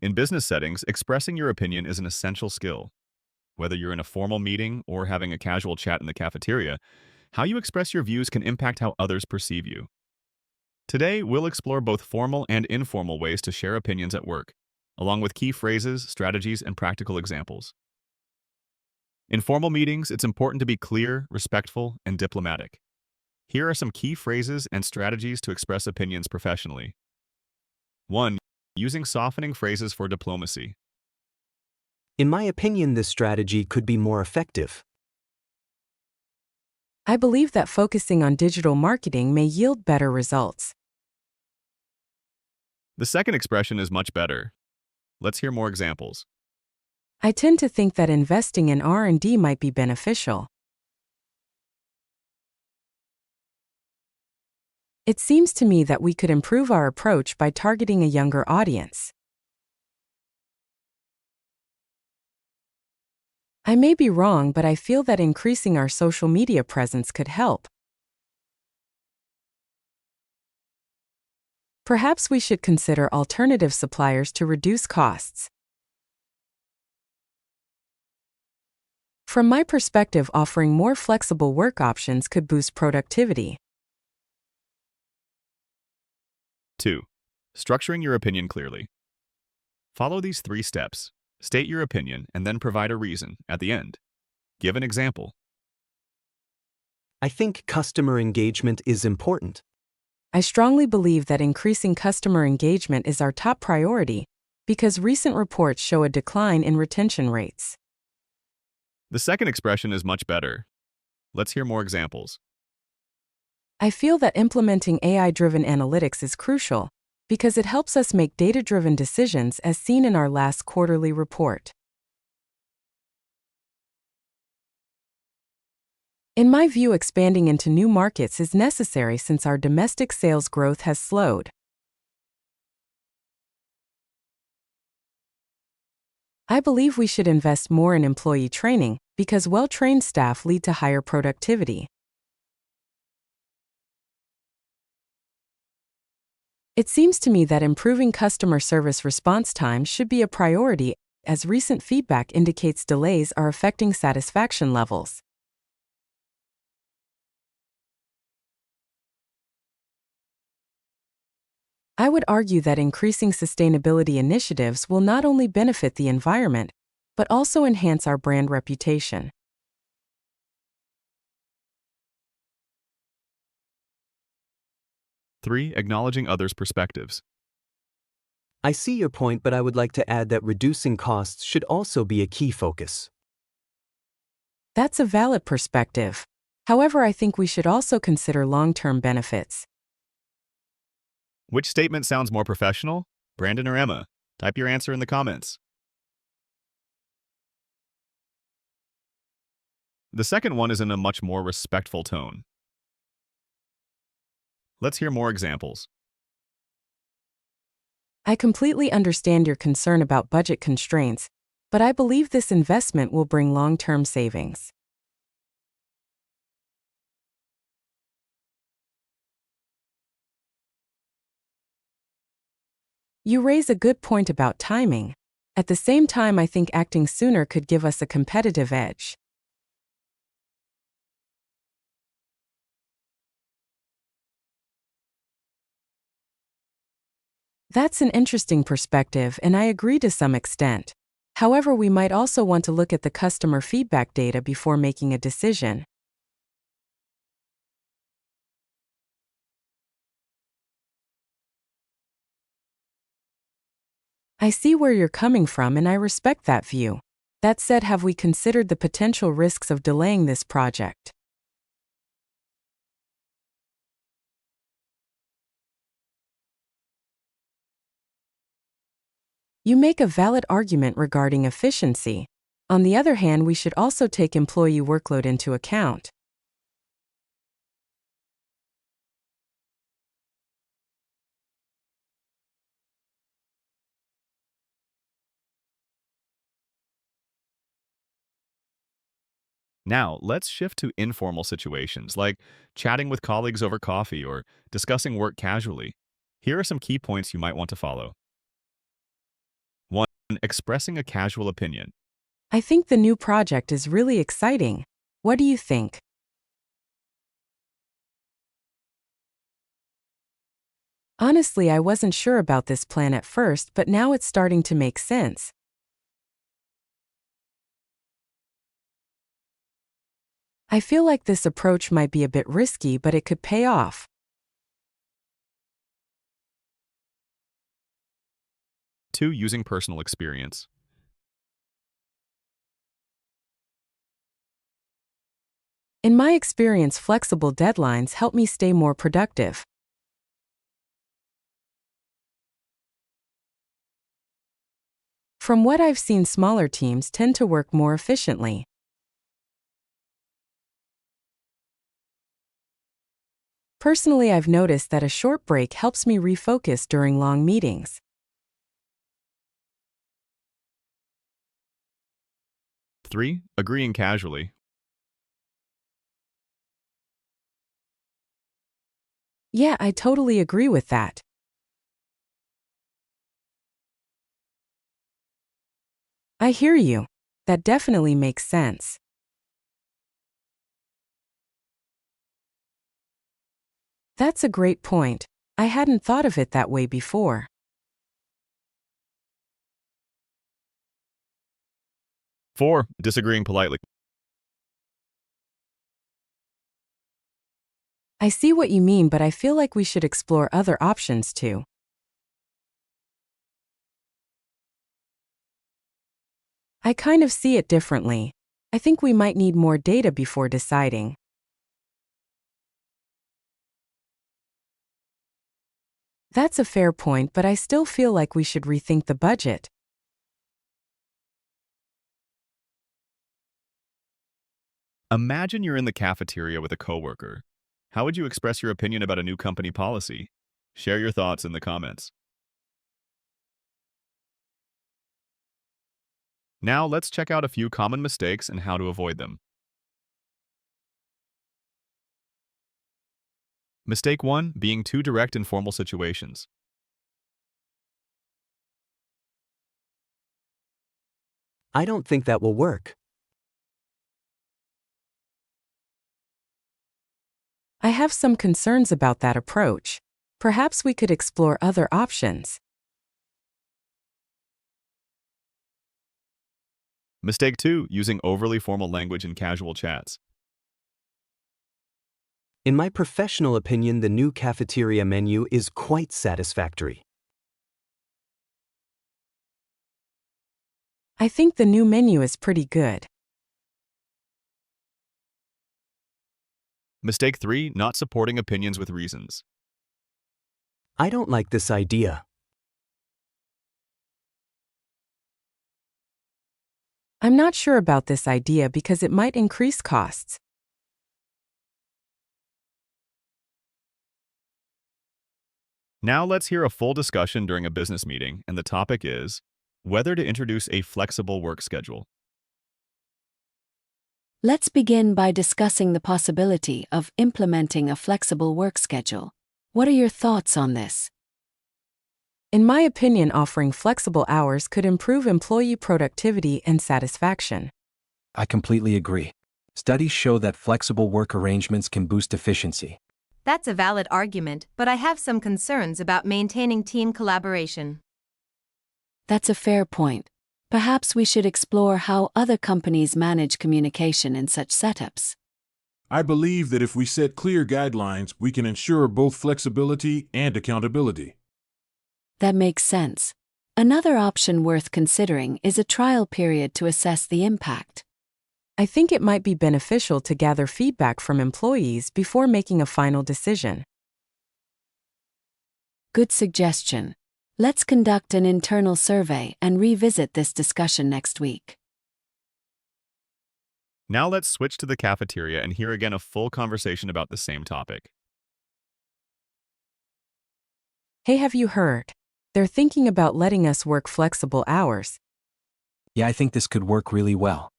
In business settings, expressing your opinion is an essential skill. Whether you're in a formal meeting or having a casual chat in the cafeteria, how you express your views can impact how others perceive you. Today, we'll explore both formal and informal ways to share opinions at work, along with key phrases, strategies, and practical examples. In formal meetings, it's important to be clear, respectful, and diplomatic. Here are some key phrases and strategies to express opinions professionally. 1. Using softening phrases for diplomacy. In my opinion, this strategy could be more effective. I believe that focusing on digital marketing may yield better results. The second expression is much better. Let's hear more examples. I tend to think that investing in R&D might be beneficial. It seems to me that we could improve our approach by targeting a younger audience. I may be wrong, but I feel that increasing our social media presence could help. Perhaps we should consider alternative suppliers to reduce costs. From my perspective, offering more flexible work options could boost productivity. 2. Structuring your opinion clearly. Follow these 3 steps. State your opinion and then provide a reason at the end. Give an example. I think customer engagement is important. I strongly believe that increasing customer engagement is our top priority because recent reports show a decline in retention rates. The second expression is much better. Let's hear more examples. I feel that implementing AI-driven analytics is crucial because it helps us make data-driven decisions as seen in our last quarterly report. In my view, expanding into new markets is necessary since our domestic sales growth has slowed. I believe we should invest more in employee training because well-trained staff lead to higher productivity. It seems to me that improving customer service response times should be a priority, as recent feedback indicates delays are affecting satisfaction levels. I would argue that increasing sustainability initiatives will not only benefit the environment, but also enhance our brand reputation. 3. Acknowledging others' perspectives. I see your point, but I would like to add that reducing costs should also be a key focus. That's a valid perspective. However, I think we should also consider long-term benefits. Which statement sounds more professional? Brandon or Emma? Type your answer in the comments. The second one is in a much more respectful tone. Let's hear more examples. I completely understand your concern about budget constraints, but I believe this investment will bring long-term savings. You raise a good point about timing. At the same time, I think acting sooner could give us a competitive edge. That's an interesting perspective, and I agree to some extent. However, we might also want to look at the customer feedback data before making a decision. I see where you're coming from, and I respect that view. That said, have we considered the potential risks of delaying this project? You make a valid argument regarding efficiency. On the other hand, we should also take employee workload into account. Now, let's shift to informal situations, like chatting with colleagues over coffee or discussing work casually. Here are some key points you might want to follow. Expressing a casual opinion. I think the new project is really exciting. What do you think? Honestly, I wasn't sure about this plan at first, but now it's starting to make sense. I feel like this approach might be a bit risky, but it could pay off. 2. Using personal experience. In my experience, flexible deadlines help me stay more productive. From what I've seen, smaller teams tend to work more efficiently. Personally, I've noticed that a short break helps me refocus during long meetings. 3. Agreeing casually. Yeah, I totally agree with that. I hear you. That definitely makes sense. That's a great point. I hadn't thought of it that way before. 4. Disagreeing politely. I see what you mean, but I feel like we should explore other options too. I kind of see it differently. I think we might need more data before deciding. That's a fair point, but I still feel like we should rethink the budget. Imagine you're in the cafeteria with a coworker. How would you express your opinion about a new company policy? Share your thoughts in the comments. Now let's check out a few common mistakes and how to avoid them. Mistake 1. Being too direct in formal situations. I don't think that will work. I have some concerns about that approach. Perhaps we could explore other options. Mistake 2. Using overly formal language in casual chats. In my professional opinion, the new cafeteria menu is quite satisfactory. I think the new menu is pretty good. Mistake 3. Not supporting opinions with reasons. I don't like this idea. I'm not sure about this idea because it might increase costs. Now let's hear a full discussion during a business meeting, and the topic is whether to introduce a flexible work schedule. Let's begin by discussing the possibility of implementing a flexible work schedule. What are your thoughts on this? In my opinion, offering flexible hours could improve employee productivity and satisfaction. I completely agree. Studies show that flexible work arrangements can boost efficiency. That's a valid argument, but I have some concerns about maintaining team collaboration. That's a fair point. Perhaps we should explore how other companies manage communication in such setups. I believe that if we set clear guidelines, we can ensure both flexibility and accountability. That makes sense. Another option worth considering is a trial period to assess the impact. I think it might be beneficial to gather feedback from employees before making a final decision. Good suggestion. Let's conduct an internal survey and revisit this discussion next week. Now let's switch to the cafeteria and hear again a full conversation about the same topic. Hey, have you heard? They're thinking about letting us work flexible hours. Yeah, I think this could work really well.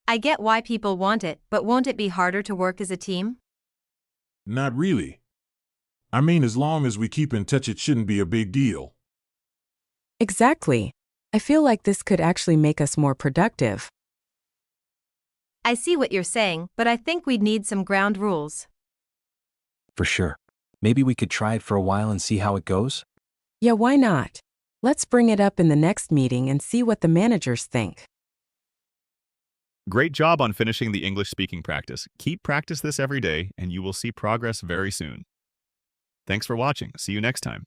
I get why people want it, but won't it be harder to work as a team? Not really. I mean, as long as we keep in touch, it shouldn't be a big deal. Exactly. I feel like this could actually make us more productive. I see what you're saying, but I think we'd need some ground rules. For sure. Maybe we could try it for a while and see how it goes? Yeah, why not? Let's bring it up in the next meeting and see what the managers think. Great job on finishing the English speaking practice. Keep practice this every day, and you will see progress very soon. Thanks for watching. See you next time.